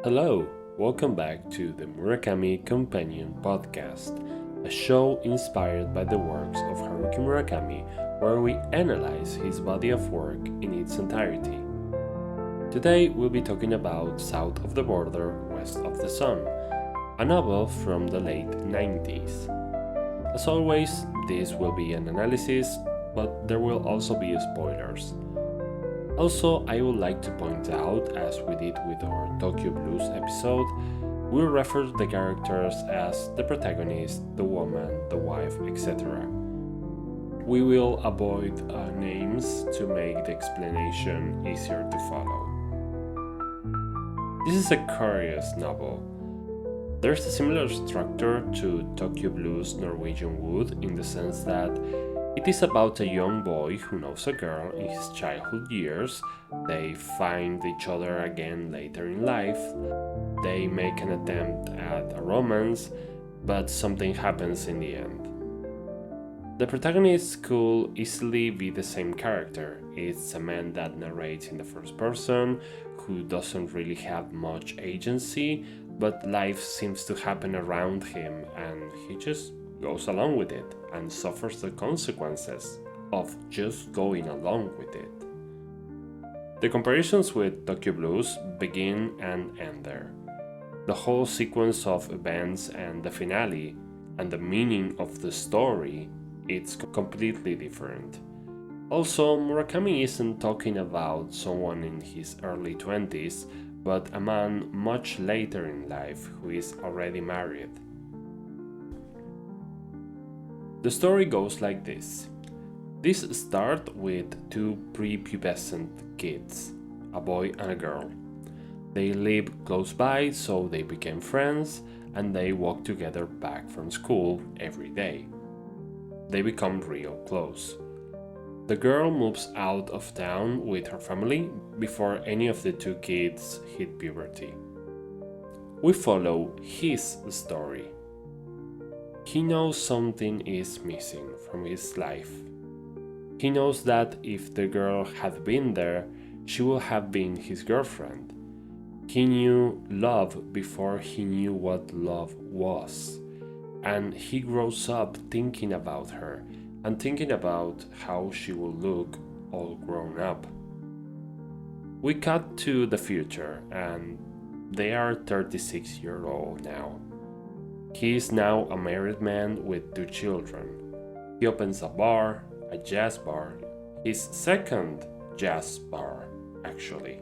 Hello, welcome back to the Murakami Companion podcast, a show inspired by the works of Haruki Murakami, where we analyze his body of work in its entirety. Today we'll be talking about South of the Border, West of the Sun, a novel from the late 90s. As always, this will be an analysis, but there will also be spoilers. Also, I would like to point out, as we did with our Tokyo Blues episode, we'll refer to the characters as the protagonist, the woman, the wife, etc. We will avoid names to make the explanation easier to follow. This is a curious novel. There's a similar structure to Tokyo Blues Norwegian Wood in the sense that it is about a young boy who knows a girl in his childhood years. They find each other again later in life. They make an attempt at a romance, but something happens in the end. The protagonist could easily be the same character. It's a man that narrates in the first person, who doesn't really have much agency, but life seems to happen around him and he just goes along with it and suffers the consequences of just going along with it. The comparisons with Tokyo Blues begin and end there. The whole sequence of events and the finale and the meaning of the story, it's completely different. Also, Murakami isn't talking about someone in his early 20s, but a man much later in life who is already married. The story goes like this. This starts with two prepubescent kids, a boy and a girl. They live close by, so they became friends, and they walk together back from school every day. They become real close. The girl moves out of town with her family before any of the two kids hit puberty. We follow his story. He knows something is missing from his life. He knows that if the girl had been there, she would have been his girlfriend. He knew love before he knew what love was. And he grows up thinking about her and thinking about how she will look all grown up. We cut to the future and they are 36-year-old now. He is now a married man with two children. He opens a bar, a jazz bar, his second jazz bar, actually.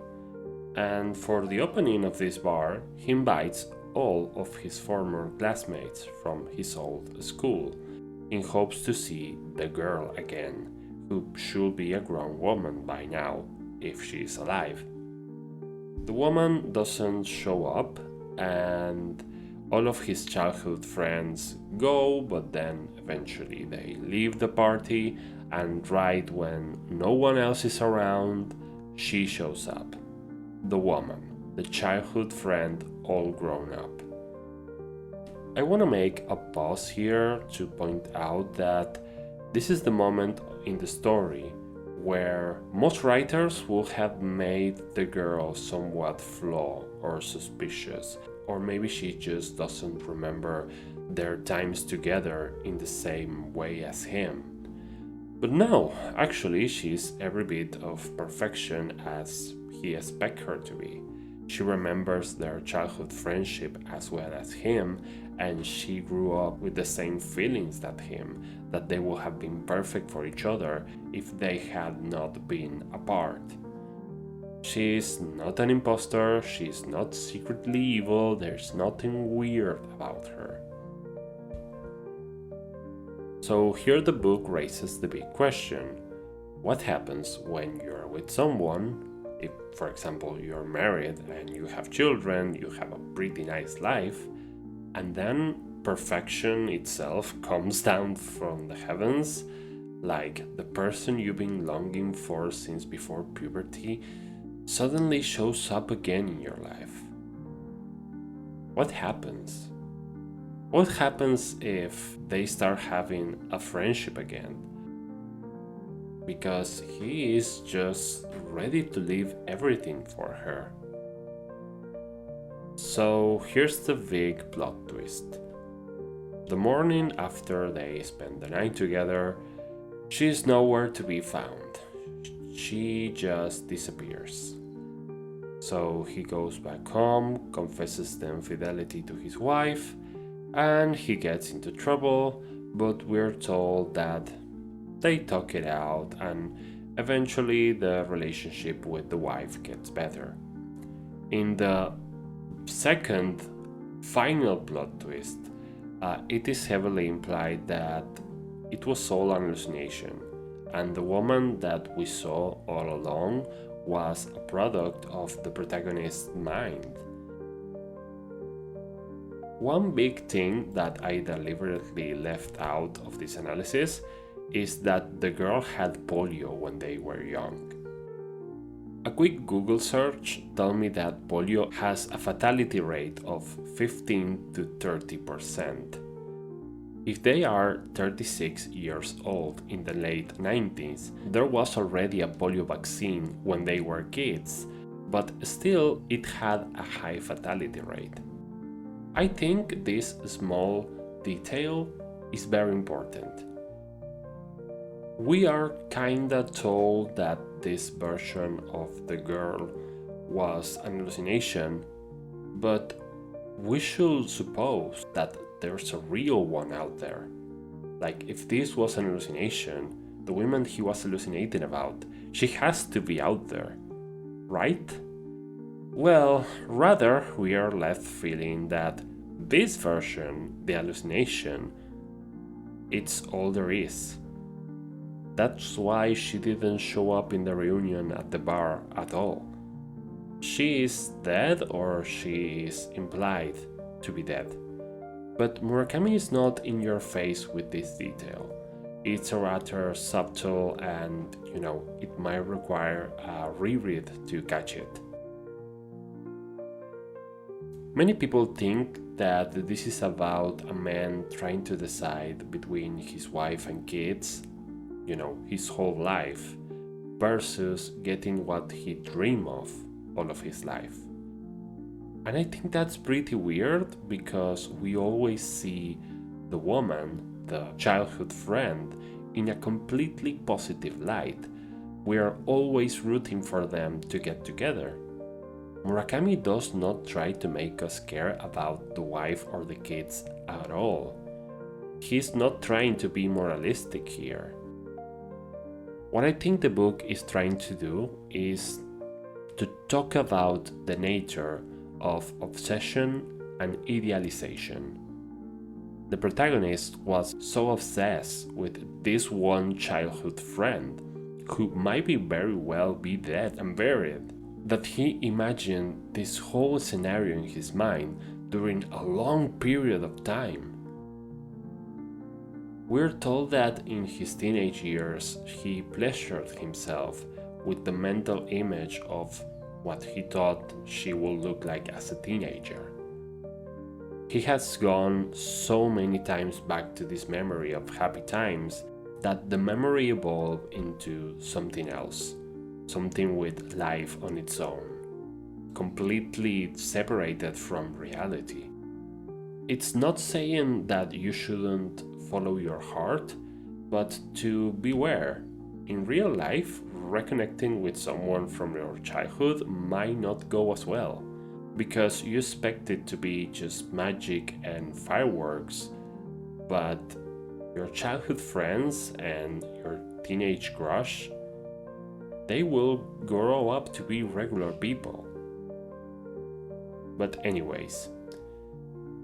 And for the opening of this bar, he invites all of his former classmates from his old school, in hopes to see the girl again, who should be a grown woman by now, if she is alive. The woman doesn't show up, and all of his childhood friends go, but then eventually they leave the party, and right when no one else is around, she shows up. The woman, the childhood friend, all grown up. I want to make a pause here to point out that this is the moment in the story where most writers would have made the girl somewhat flawed or suspicious, or maybe she just doesn't remember their times together in the same way as him. But no, actually she's every bit of perfection as he expects her to be. She remembers their childhood friendship as well as him, and she grew up with the same feelings that him, that they would have been perfect for each other if they had not been apart. She's not an imposter, she's not secretly evil, there's nothing weird about her. So here the book raises the big question. What happens when you're with someone? If, for example, you're married and you have children, you have a pretty nice life, and then perfection itself comes down from the heavens, like the person you've been longing for since before puberty suddenly shows up again in your life. What happens? What happens if they start having a friendship again? because he is just ready to leave everything for her. So here's the big plot twist. The morning after they spend the night together, she is nowhere to be found. She just disappears. So he goes back home, confesses the infidelity to his wife, and he gets into trouble, but we're told that they talk it out and eventually the relationship with the wife gets better. In the second final plot twist, it is heavily implied that it was all an hallucination, and the woman that we saw all along was a product of the protagonist's mind. One big thing that I deliberately left out of this analysis is that the girl had polio when they were young. A quick Google search told me that polio has a fatality rate of 15 to 30%. If they are 36 years old in the late 90s, there was already a polio vaccine when they were kids, but still it had a high fatality rate. I think this small detail is very important. We are kinda told that this version of the girl was an hallucination, but we should suppose that there's a real one out there. Like, if this was an hallucination, the woman he was hallucinating about, she has to be out there, right? Well, rather, we are left feeling that this version, the hallucination, it's all there is. That's why she didn't show up in the reunion at the bar at all. She is dead, or she is implied to be dead. But Murakami is not in your face with this detail. It's a rather subtle and, it might require a reread to catch it. Many people think that this is about a man trying to decide between his wife and kids, his whole life, versus getting what he dreamed of all of his life. And I think that's pretty weird because we always see the woman, the childhood friend, in a completely positive light. We are always rooting for them to get together. Murakami does not try to make us care about the wife or the kids at all. He's not trying to be moralistic here. What I think the book is trying to do is to talk about the nature of obsession and idealization. The protagonist was so obsessed with this one childhood friend, who might very well be dead and buried, that he imagined this whole scenario in his mind during a long period of time. We're told that in his teenage years he pleasured himself with the mental image of what he thought she would look like as a teenager. He has gone so many times back to this memory of happy times that the memory evolved into something else, something with life on its own, completely separated from reality. It's not saying that you shouldn't follow your heart, but to beware. In real life, reconnecting with someone from your childhood might not go as well, because you expect it to be just magic and fireworks, but your childhood friends and your teenage crush, they will grow up to be regular people. But anyways,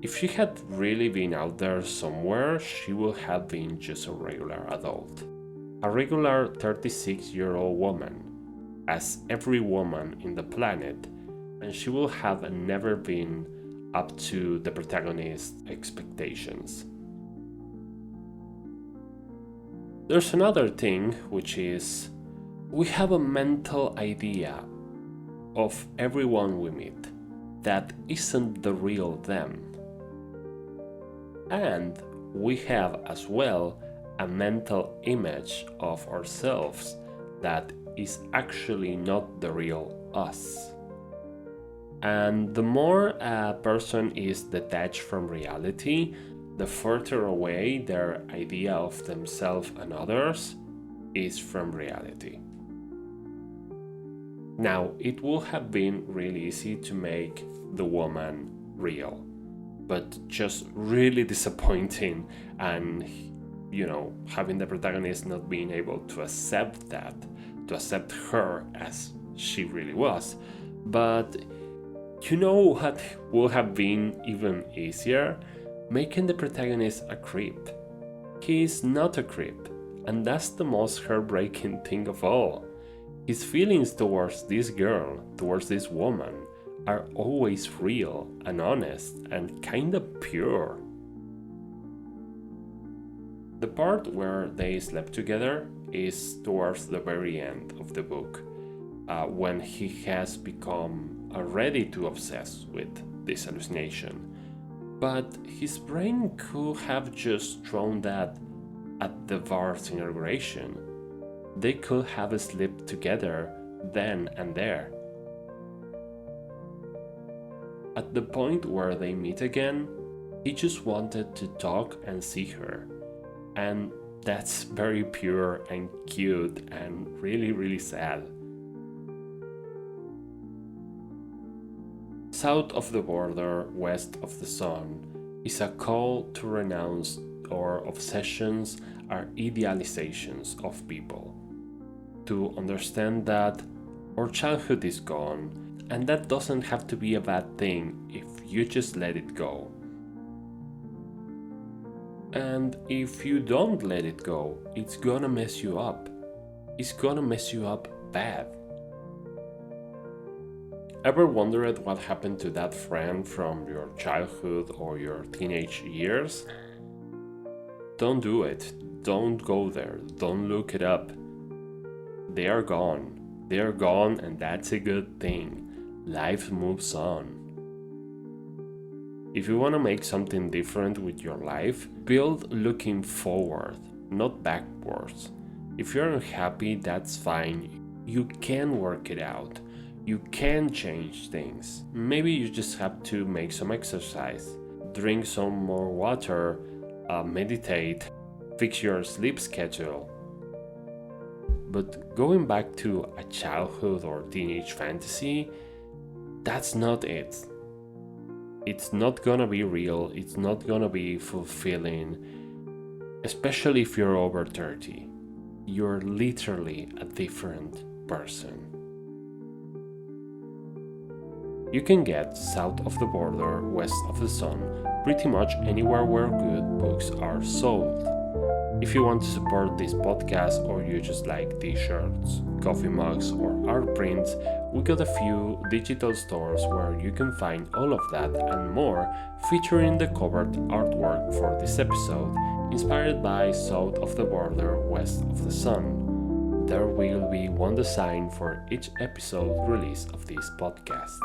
if she had really been out there somewhere, she would have been just a regular adult. A regular 36-year-old woman, as every woman in the planet, and she will have never been up to the protagonist's expectations. There's another thing, which is we have a mental idea of everyone we meet that isn't the real them. And we have as well a mental image of ourselves that is actually not the real us. And the more a person is detached from reality, the further away their idea of themselves and others is from reality. Now, it would have been really easy to make the woman real, but just really disappointing, and having the protagonist not being able to accept that, to accept her as she really was. But you know what would have been even easier? Making the protagonist a creep. He is not a creep, and that's the most heartbreaking thing of all. His feelings towards this girl, towards this woman, are always real and honest and kinda pure. The part where they slept together is towards the very end of the book, when he has become ready to obsess with this hallucination. But his brain could have just thrown that at the bar's inauguration. They could have slept together then and there. At the point where they meet again, he just wanted to talk and see her. And that's very pure and cute and really, really sad. South of the border, west of the sun is a call to renounce our obsessions, our idealizations of people. To understand that our childhood is gone, and that doesn't have to be a bad thing if you just let it go. And if you don't let it go, it's gonna mess you up. It's gonna mess you up bad. Ever wondered what happened to that friend from your childhood or your teenage years? Don't do it. Don't go there. Don't look it up. They are gone. They are gone, and that's a good thing. Life moves on. If you want to make something different with your life, build looking forward, not backwards. If you're unhappy, that's fine. You can work it out. You can change things. Maybe you just have to make some exercise, drink some more water, meditate, fix your sleep schedule. But going back to a childhood or teenage fantasy, that's not it. It's not gonna be real, it's not gonna be fulfilling, especially if you're over 30. You're literally a different person. You can get South of the Border, West of the Sun pretty much anywhere where good books are sold. If you want to support this podcast, or you just like t-shirts, coffee mugs, or art prints, we got a few digital stores where you can find all of that and more, featuring the covered artwork for this episode, inspired by South of the Border, West of the Sun. There will be one design for each episode release of this podcast.